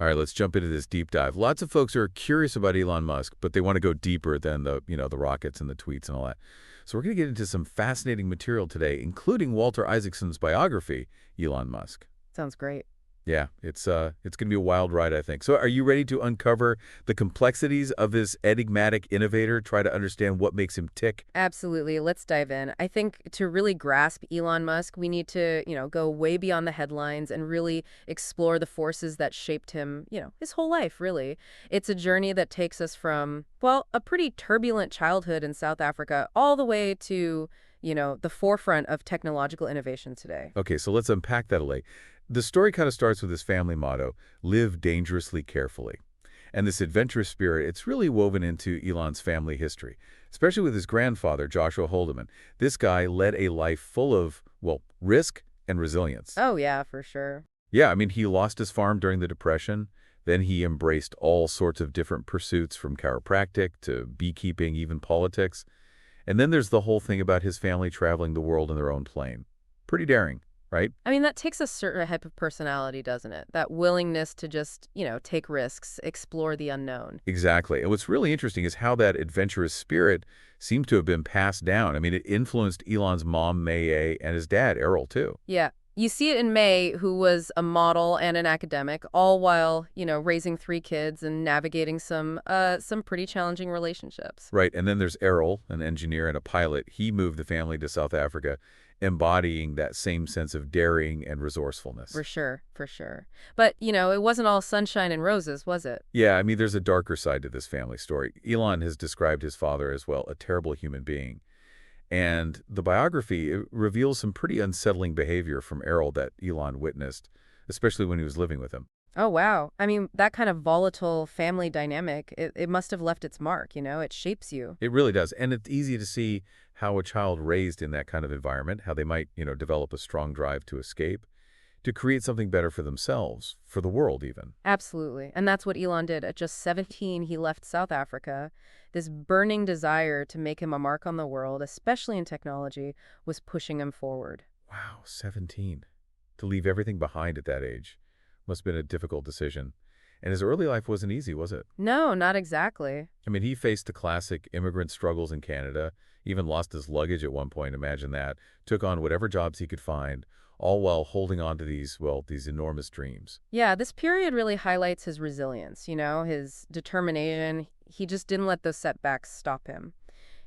All right, let's jump into this deep dive. Lots of folks are curious about Elon Musk, but they want to go deeper than the rockets and the tweets and all that. So we're going to get into some fascinating material today, including Walter Isaacson's biography, Elon Musk. Sounds great. Yeah, it's going to be a wild ride, I think. So are you ready to uncover the complexities of this enigmatic innovator, try to understand what makes him tick? Absolutely. Let's dive in. I think to really grasp Elon Musk, we need to, go way beyond the headlines and really explore the forces that shaped him, his whole life, really. It's a journey that takes us from, well, a pretty turbulent childhood in South Africa all the way to, the forefront of technological innovation today. Okay, so let's unpack that a little. The story kind of starts with his family motto, live dangerously carefully. And this adventurous spirit, it's really woven into Elon's family history, especially with his grandfather, Joshua Holdeman. This guy led a life full of, well, risk and resilience. Oh, yeah, for sure. Yeah, I mean, he lost his farm during the Depression. Then he embraced all sorts of different pursuits from chiropractic to beekeeping, even politics. And then there's the whole thing about his family traveling the world in their own plane. Pretty daring, right? I mean, that takes a certain type of personality, doesn't it? That willingness to just, take risks, explore the unknown. Exactly. And what's really interesting is how that adventurous spirit seems to have been passed down. I mean, it influenced Elon's mom, May A., and his dad, Errol, too. Yeah. You see it in May, who was a model and an academic, all while, raising three kids and navigating some pretty challenging relationships. Right. And then there's Errol, an engineer and a pilot. He moved the family to South Africa, embodying that same sense of daring and resourcefulness. For sure, for sure. But, it wasn't all sunshine and roses, was it? Yeah, I mean, there's a darker side to this family story. Elon has described his father as, well, a terrible human being. And the biography reveals some pretty unsettling behavior from Errol that Elon witnessed, especially when he was living with him. Oh, wow. I mean, that kind of volatile family dynamic, it must have left its mark, it shapes you. It really does. And it's easy to see how a child raised in that kind of environment, how they might, develop a strong drive to escape, to create something better for themselves, for the world even. Absolutely. And that's what Elon did. At just 17, he left South Africa. This burning desire to make him a mark on the world, especially in technology, was pushing him forward. Wow, 17. To leave everything behind at that age must have been a difficult decision. And his early life wasn't easy, was it? No, not exactly. I mean, he faced the classic immigrant struggles in Canada, even lost his luggage at one point, imagine that, took on whatever jobs he could find, all while holding on to these enormous dreams. Yeah, this period really highlights his resilience, his determination. He just didn't let those setbacks stop him.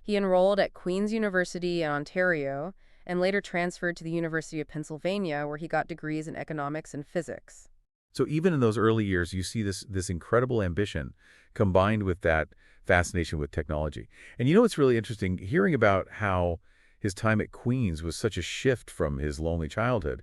He enrolled at Queen's University in Ontario and later transferred to the University of Pennsylvania, where he got degrees in economics and physics. So even in those early years, you see this incredible ambition combined with that fascination with technology. And what's really interesting? Hearing about how his time at Queen's was such a shift from his lonely childhood.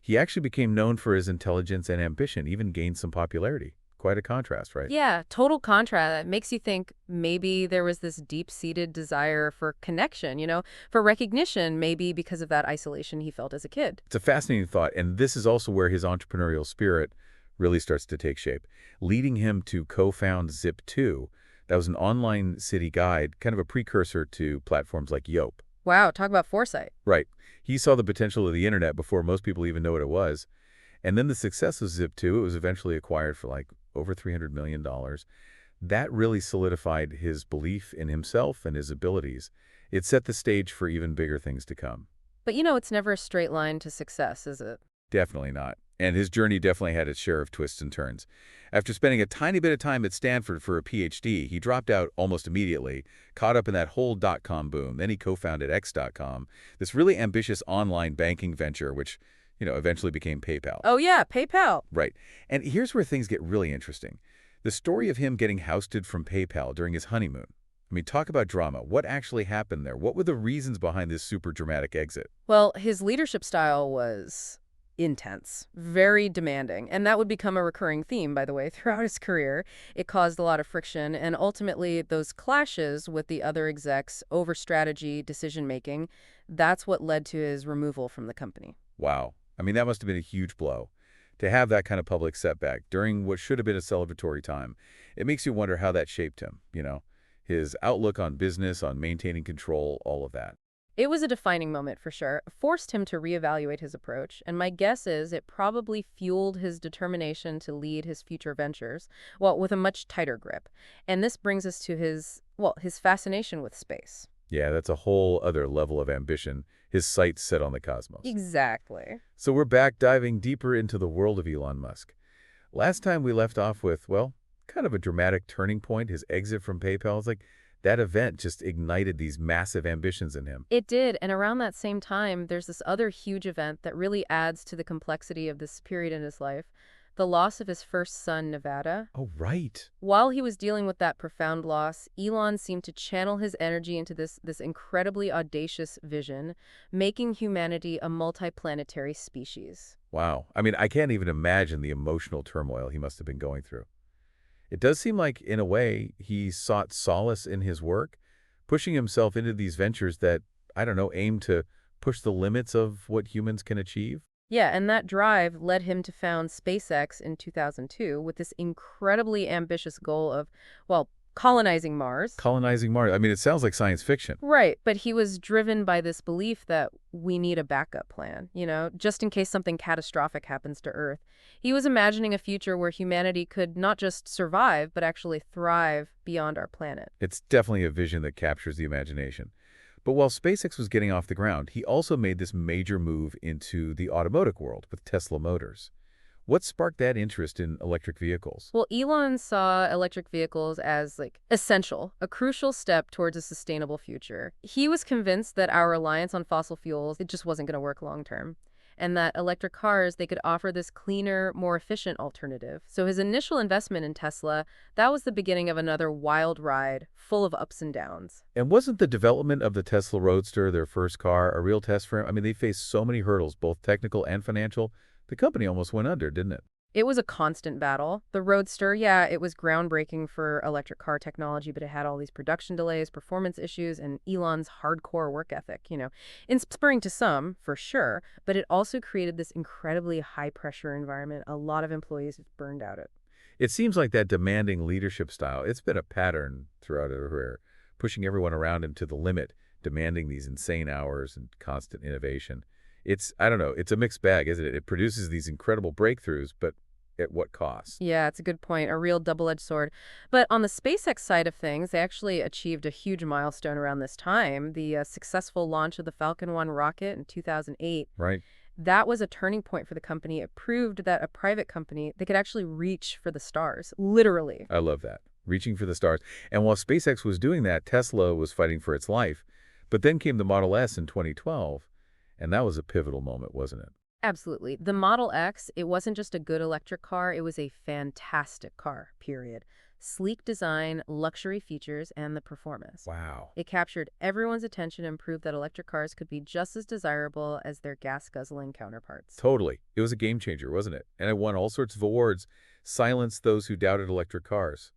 He actually became known for his intelligence and ambition, even gained some popularity. Quite a contrast, right? Yeah, total contrast. That makes you think maybe there was this deep-seated desire for connection, for recognition, maybe because of that isolation he felt as a kid. It's a fascinating thought, and this is also where his entrepreneurial spirit really starts to take shape, leading him to co-found Zip2. That was an online city guide, kind of a precursor to platforms like Yelp. Wow, talk about foresight. Right. He saw the potential of the internet before most people even know what it was. And then the success of Zip2, it was eventually acquired for over $300 million. That really solidified his belief in himself and his abilities. It set the stage for even bigger things to come. But it's never a straight line to success, is it? Definitely not. And his journey definitely had its share of twists and turns. After spending a tiny bit of time at Stanford for a PhD, he dropped out almost immediately, caught up in that whole dot-com boom. Then he co-founded X.com, this really ambitious online banking venture, which, eventually became PayPal. Oh, yeah, PayPal. Right. And here's where things get really interesting. The story of him getting ousted from PayPal during his honeymoon. I mean, talk about drama. What actually happened there? What were the reasons behind this super dramatic exit? Well, his leadership style was intense, very demanding, and that would become a recurring theme, by the way, throughout his career. It caused a lot of friction, and ultimately those clashes with the other execs over strategy, decision-making, that's what led to his removal from the company. Wow. I mean, that must have been a huge blow. To have that kind of public setback during what should have been a celebratory time, it makes you wonder how that shaped him, his outlook on business, on maintaining control, all of that. It was a defining moment for sure. It forced him to reevaluate his approach, and my guess is it probably fueled his determination to lead his future ventures, well, with a much tighter grip. And this brings us to his fascination with space. Yeah, that's a whole other level of ambition, his sights set on the cosmos. Exactly. So we're back diving deeper into the world of Elon Musk. Last time we left off with, well, kind of a dramatic turning point, his exit from PayPal. It's like that event just ignited these massive ambitions in him. It did, and around that same time, there's this other huge event that really adds to the complexity of this period in his life, the loss of his first son, Nevada. Oh, right. While he was dealing with that profound loss, Elon seemed to channel his energy into this incredibly audacious vision, making humanity a multiplanetary species. Wow. I mean, I can't even imagine the emotional turmoil he must have been going through. It does seem like, in a way, he sought solace in his work, pushing himself into these ventures that, I don't know, aim to push the limits of what humans can achieve. Yeah, and that drive led him to found SpaceX in 2002 with this incredibly ambitious goal of, well, colonizing Mars. Colonizing Mars. I mean, it sounds like science fiction. Right, but he was driven by this belief that we need a backup plan, just in case something catastrophic happens to Earth. He was imagining a future where humanity could not just survive, but actually thrive beyond our planet. It's definitely a vision that captures the imagination. But while SpaceX was getting off the ground, he also made this major move into the automotive world with Tesla Motors. What sparked that interest in electric vehicles? Well, Elon saw electric vehicles as essential, a crucial step towards a sustainable future. He was convinced that our reliance on fossil fuels, it just wasn't going to work long term. And that electric cars, they could offer this cleaner, more efficient alternative. So his initial investment in Tesla, that was the beginning of another wild ride, full of ups and downs. And wasn't the development of the Tesla Roadster, their first car, a real test for him? I mean, they faced so many hurdles, both technical and financial. The company almost went under, didn't it? It was a constant battle. The Roadster, yeah, it was groundbreaking for electric car technology, but it had all these production delays, performance issues, and Elon's hardcore work ethic, inspiring to some, for sure, but it also created this incredibly high-pressure environment. A lot of employees burned out it. It seems like that demanding leadership style, it's been a pattern throughout her career, pushing everyone around him to the limit, demanding these insane hours and constant innovation. I don't know, it's a mixed bag, isn't it? It produces these incredible breakthroughs, but at what cost? Yeah, it's a good point, a real double-edged sword. But on the SpaceX side of things, they actually achieved a huge milestone around this time, the successful launch of the Falcon 1 rocket in 2008. Right. That was a turning point for the company. It proved that a private company, they could actually reach for the stars, literally. I love that. Reaching for the stars. And while SpaceX was doing that, Tesla was fighting for its life. But then came the Model S in 2012, and that was a pivotal moment, wasn't it? Absolutely. The Model X, it wasn't just a good electric car, it was a fantastic car, period. Sleek design, luxury features, and the performance. Wow. It captured everyone's attention and proved that electric cars could be just as desirable as their gas-guzzling counterparts. Totally. It was a game changer, wasn't it? And it won all sorts of awards, silenced those who doubted electric cars.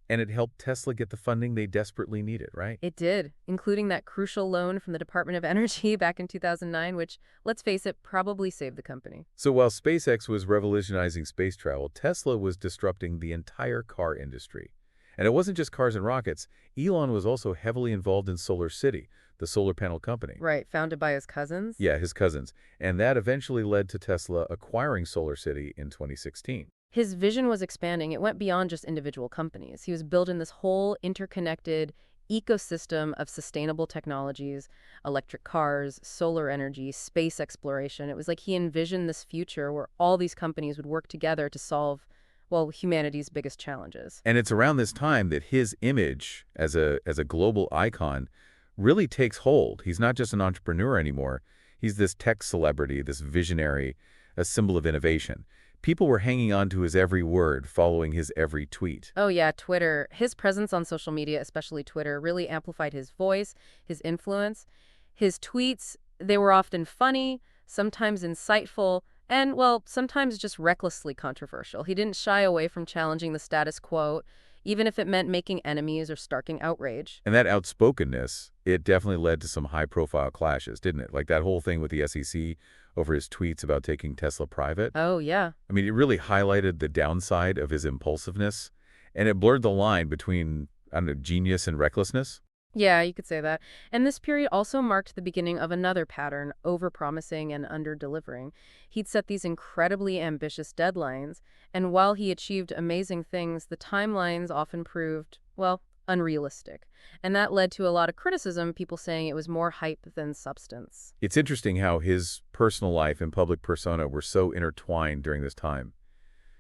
And it helped Tesla get the funding they desperately needed, right? It did, including that crucial loan from the Department of Energy back in 2009, which, let's face it, probably saved the company. So while SpaceX was revolutionizing space travel, Tesla was disrupting the entire car industry. And it wasn't just cars and rockets. Elon was also heavily involved in Solar City, the solar panel company. Right, founded by his cousins? Yeah, his cousins. And that eventually led to Tesla acquiring Solar City in 2016. His vision was expanding. It went beyond just individual companies. He was building this whole interconnected ecosystem of sustainable technologies, electric cars, solar energy, space exploration. It was like he envisioned this future where all these companies would work together to solve, well, humanity's biggest challenges. And it's around this time that his image as a global icon really takes hold. He's not just an entrepreneur anymore. He's this tech celebrity, this visionary, a symbol of innovation. People were hanging on to his every word, following his every tweet. Oh yeah, Twitter. His presence on social media, especially Twitter, really amplified his voice, his influence. His tweets, they were often funny, sometimes insightful, and, well, sometimes just recklessly controversial. He didn't shy away from challenging the status quo, even if it meant making enemies or sparking outrage. And that outspokenness, it definitely led to some high-profile clashes, didn't it? Like that whole thing with the SEC over his tweets about taking Tesla private. Oh, yeah. I mean, it really highlighted the downside of his impulsiveness, and it blurred the line between, I don't know, genius and recklessness. Yeah, you could say that. And this period also marked the beginning of another pattern, overpromising and under-delivering. He'd set these incredibly ambitious deadlines, and while he achieved amazing things, the timelines often proved, well, unrealistic. And that led to a lot of criticism, people saying it was more hype than substance. It's interesting how his personal life and public persona were so intertwined during this time.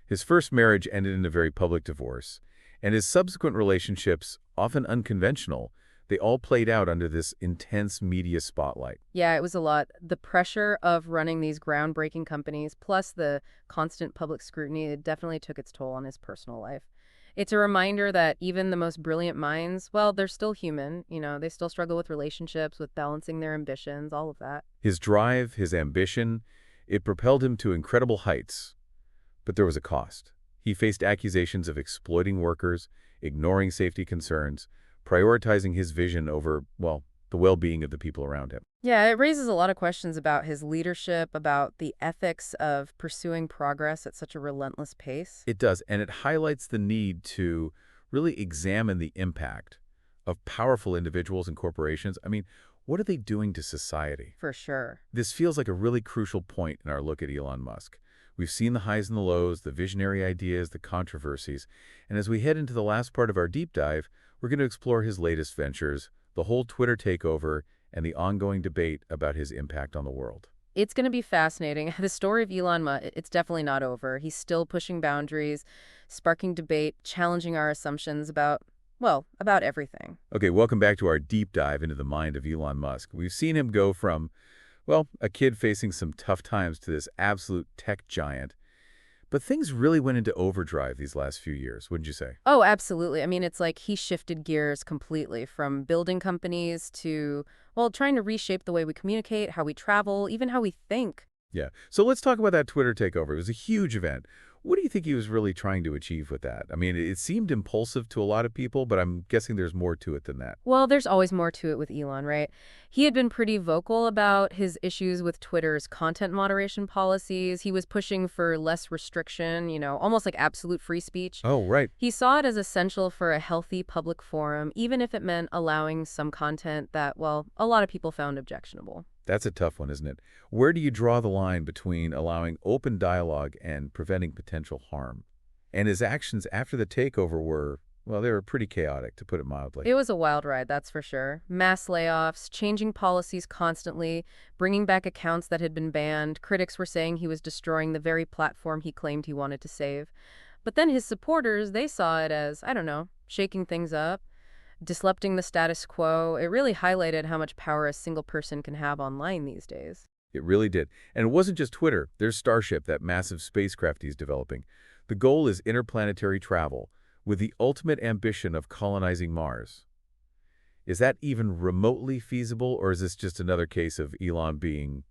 His first marriage ended in a very public divorce, and his subsequent relationships, often unconventional, they all played out under this intense media spotlight. Yeah, it was a lot. The pressure of running these groundbreaking companies, plus the constant public scrutiny, it definitely took its toll on his personal life. It's a reminder that even the most brilliant minds, well, they're still human. They still struggle with relationships, with balancing their ambitions, all of that. His drive, his ambition, it propelled him to incredible heights. But there was a cost. He faced accusations of exploiting workers, ignoring safety concerns, prioritizing his vision over, well, the well-being of the people around him. Yeah, it raises a lot of questions about his leadership, about the ethics of pursuing progress at such a relentless pace. It does, and it highlights the need to really examine the impact of powerful individuals and corporations. I mean, what are they doing to society? For sure. This feels like a really crucial point in our look at Elon Musk. We've seen the highs and the lows, the visionary ideas, the controversies, and as we head into the last part of our deep dive, we're going to explore his latest ventures, the whole Twitter takeover, and the ongoing debate about his impact on the world. It's going to be fascinating. The story of Elon Musk, it's definitely not over. He's still pushing boundaries, sparking debate, challenging our assumptions about, well, about everything. Okay, welcome back to our deep dive into the mind of Elon Musk. We've seen him go from, well, a kid facing some tough times to this absolute tech giant. But things really went into overdrive these last few years, wouldn't you say? Oh, absolutely. I mean, it's like he shifted gears completely from building companies to, well, trying to reshape the way we communicate, how we travel, even how we think. Yeah. So let's talk about that Twitter takeover. It was a huge event. What do you think he was really trying to achieve with that? I mean, it seemed impulsive to a lot of people, but I'm guessing there's more to it than that. Well, there's always more to it with Elon, right? He had been pretty vocal about his issues with Twitter's content moderation policies. He was pushing for less restriction, almost like absolute free speech. Oh, right. He saw it as essential for a healthy public forum, even if it meant allowing some content that, well, a lot of people found objectionable. That's a tough one, isn't it? Where do you draw the line between allowing open dialogue and preventing potential harm? And his actions after the takeover were, well, they were pretty chaotic, to put it mildly. It was a wild ride, that's for sure. Mass layoffs, changing policies constantly, bringing back accounts that had been banned. Critics were saying he was destroying the very platform he claimed he wanted to save. But then his supporters, they saw it as, I don't know, shaking things up, disrupting the status quo. It really highlighted how much power a single person can have online these days. It really did. And it wasn't just Twitter. There's Starship, that massive spacecraft he's developing. The goal is interplanetary travel, with the ultimate ambition of colonizing Mars. Is that even remotely feasible, or is this just another case of Elon being,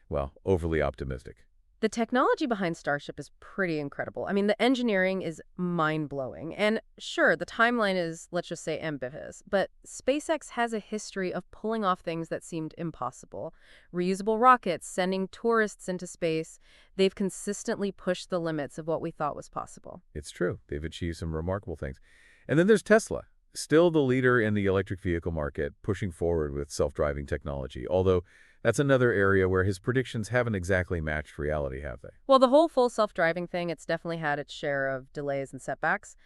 well, overly optimistic? The technology behind Starship is pretty incredible. I mean, the engineering is mind-blowing. And sure, the timeline is, let's just say, ambitious. But SpaceX has a history of pulling off things that seemed impossible. Reusable rockets, sending tourists into space. They've consistently pushed the limits of what we thought was possible. It's true. They've achieved some remarkable things. And then there's Tesla, still the leader in the electric vehicle market, pushing forward with self-driving technology, although that's another area where his predictions haven't exactly matched reality, have they? Well, the whole full self-driving thing, it's definitely had its share of delays and setbacks.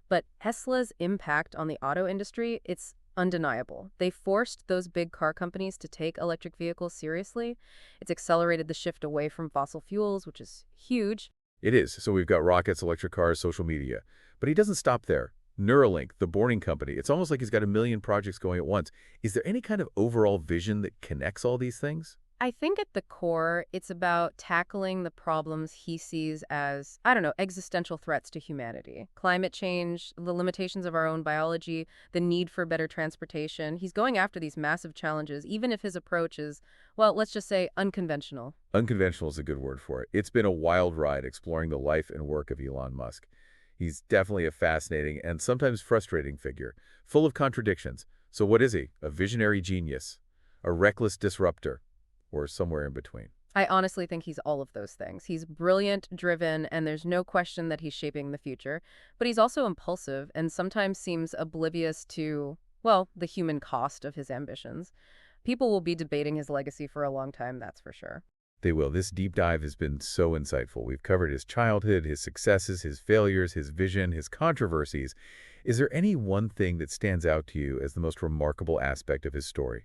But Tesla's impact on the auto industry, it's undeniable. They forced those big car companies to take electric vehicles seriously. It's accelerated the shift away from fossil fuels, which is huge. It is. So we've got rockets, electric cars, social media. But he doesn't stop there. Neuralink, the Boring Company, it's almost like he's got a million projects going at once. Is there any kind of overall vision that connects all these things? I think at the core, it's about tackling the problems he sees as, I don't know, existential threats to humanity. Climate change, the limitations of our own biology, the need for better transportation. He's going after these massive challenges, even if his approach is, well, let's just say unconventional. Unconventional is a good word for it. It's been a wild ride exploring the life and work of Elon Musk. He's definitely a fascinating and sometimes frustrating figure, full of contradictions. So what is he? A visionary genius? A reckless disruptor? Or somewhere in between? I honestly think he's all of those things. He's brilliant, driven, and there's no question that he's shaping the future. But he's also impulsive and sometimes seems oblivious to, Well, the human cost of his ambitions. People will be debating his legacy for a long time, that's for sure. They will. This deep dive has been so insightful. We've covered his childhood, his successes, his failures, his vision, his controversies. Is there any one thing that stands out to you as the most remarkable aspect of his story?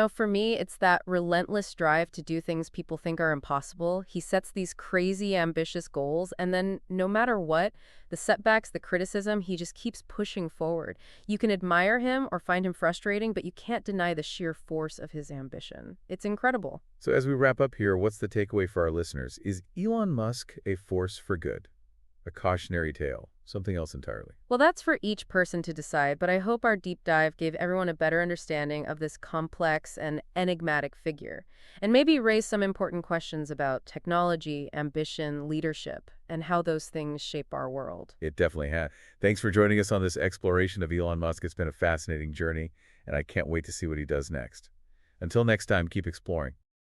For me, it's that relentless drive to do things people think are impossible. He sets these crazy ambitious goals, and then no matter what, the setbacks, the criticism, he just keeps pushing forward. You can admire him or find him frustrating, but you can't deny the sheer force of his ambition. It's incredible. So as we wrap up here, what's the takeaway for our listeners? Is Elon Musk a force for good? A cautionary tale? Something else entirely? Well, that's for each person to decide, but I hope our deep dive gave everyone a better understanding of this complex and enigmatic figure, and maybe raise some important questions about technology, ambition, leadership, and how those things shape our world. It definitely has. Thanks for joining us on this exploration of Elon Musk. It's been a fascinating journey, and I can't wait to see what he does next. Until next time, keep exploring.